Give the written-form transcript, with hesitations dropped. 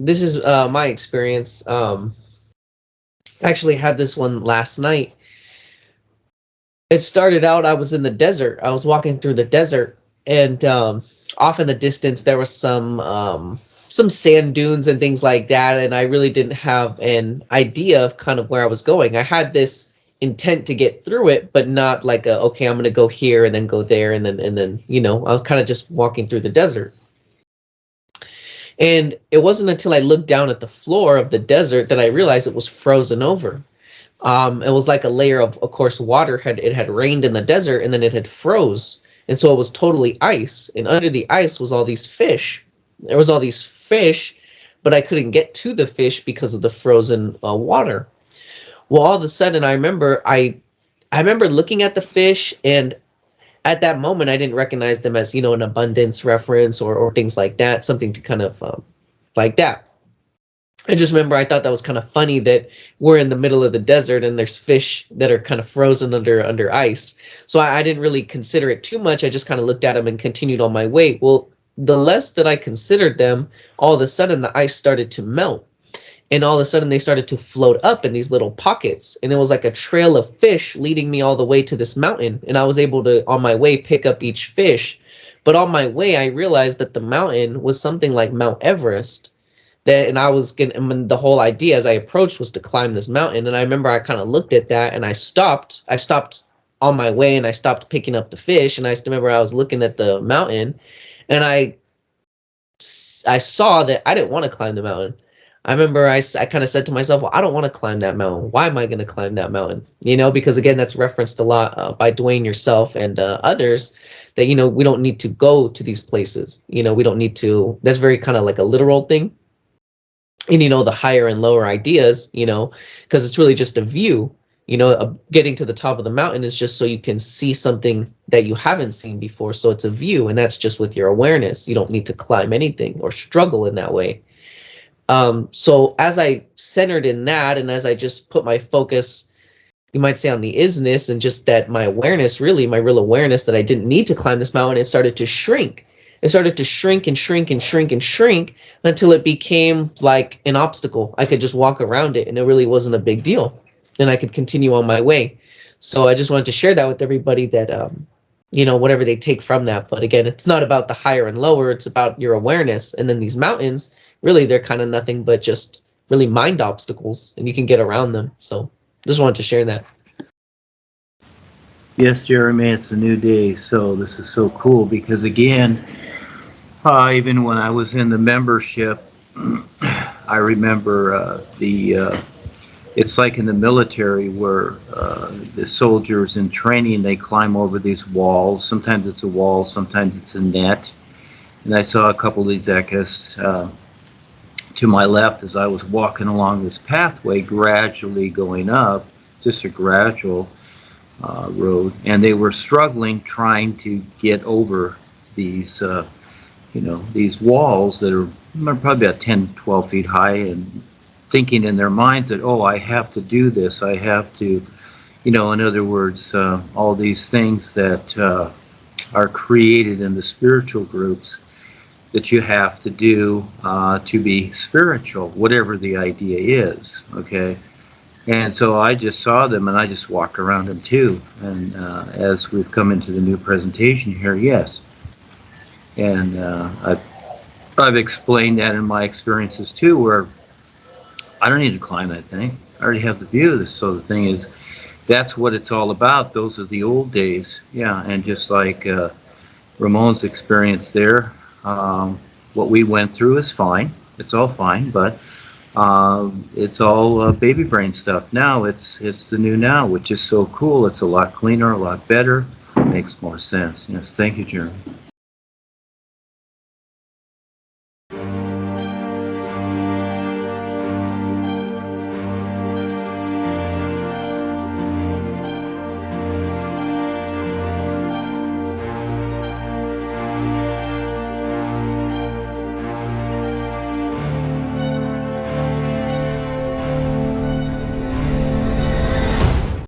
this is my experience. I actually had this one last night. It started out, I was in the desert. I was walking through the desert, and off in the distance there was some sand dunes and things like that, and I really didn't have an idea of kind of where I was going. I had this intent to get through it, but not like a, okay, I'm going to go here and then go there, and then you know, I was kind of just walking through the desert. And it wasn't until I looked down at the floor of the desert that I realized it was frozen over. It was like a layer of course, water had rained in the desert, and then it had froze, and so it was totally ice. And under the ice was all these fish. There was all these fish, but I couldn't get to the fish because of the frozen water. Well, all of a sudden, I remember looking at the fish, and at that moment, I didn't recognize them as, you know, an abundance reference or things like that, something to kind of like that. I just remember I thought that was kind of funny that we're in the middle of the desert and there's fish that are kind of frozen under ice. So I didn't really consider it too much. I just kind of looked at them and continued on my way. Well, the less that I considered them, all of a sudden the ice started to melt. And all of a sudden they started to float up in these little pockets. And it was like a trail of fish leading me all the way to this mountain. And I was able to, on my way, pick up each fish. But on my way, I realized that the mountain was something like Mount Everest. And the whole idea as I approached was to climb this mountain. And I remember I kind of looked at that, and I stopped on my way, and I stopped picking up the fish. And I remember I was looking at the mountain, and I saw that I didn't want to climb the mountain. I remember I kind of said to myself, well, I don't want to climb that mountain. Why am I going to climb that mountain? You know, because again, that's referenced a lot by Duane, yourself, and others, that, you know, we don't need to go to these places. You know, we don't need to, that's very kind of like a literal thing. And, you know, the higher and lower ideas, you know, because it's really just a view, you know, getting to the top of the mountain is just so you can see something that you haven't seen before. So it's a view, and that's just with your awareness. You don't need to climb anything or struggle in that way. So as I centered in that, and as I just put my focus, you might say, on the isness, and just that my awareness, really my real awareness, that I didn't need to climb this mountain, it started to shrink. It started to shrink and shrink and shrink and shrink until it became like an obstacle. I could just walk around it, and it really wasn't a big deal, and I could continue on my way. So I just wanted to share that with everybody, that you know, whatever they take from that. But again, it's not about the higher and lower, it's about your awareness. And then these mountains, really, they're kind of nothing but just really mind obstacles, and you can get around them. So just wanted to share that. Yes, Jeremy, it's a new day. So this is so cool, because again, even when I was in the membership, I remember it's like in the military where the soldiers in training, they climb over these walls. Sometimes it's a wall, sometimes it's a net. And I saw a couple of these echoes to my left as I was walking along this pathway, gradually going up, just a gradual road. And they were struggling trying to get over these you know, these walls that are probably about 10, 12 feet high, and thinking in their minds that, oh, I have to do this, I have to, you know, in other words, all these things that are created in the spiritual groups that you have to do to be spiritual, whatever the idea is, okay? And so I just saw them, and I just walked around them too. And as we've come into the new presentation here, yes. And I've explained that in my experiences too, where I don't need to climb that thing. I already have the view. So the thing is, that's what it's all about. Those are the old days. Yeah, and just like Ramon's experience there, what we went through is fine. It's all fine, but it's all baby brain stuff. Now it's the new now, which is so cool. It's a lot cleaner, a lot better. Makes more sense. Yes, thank you, Jeremy.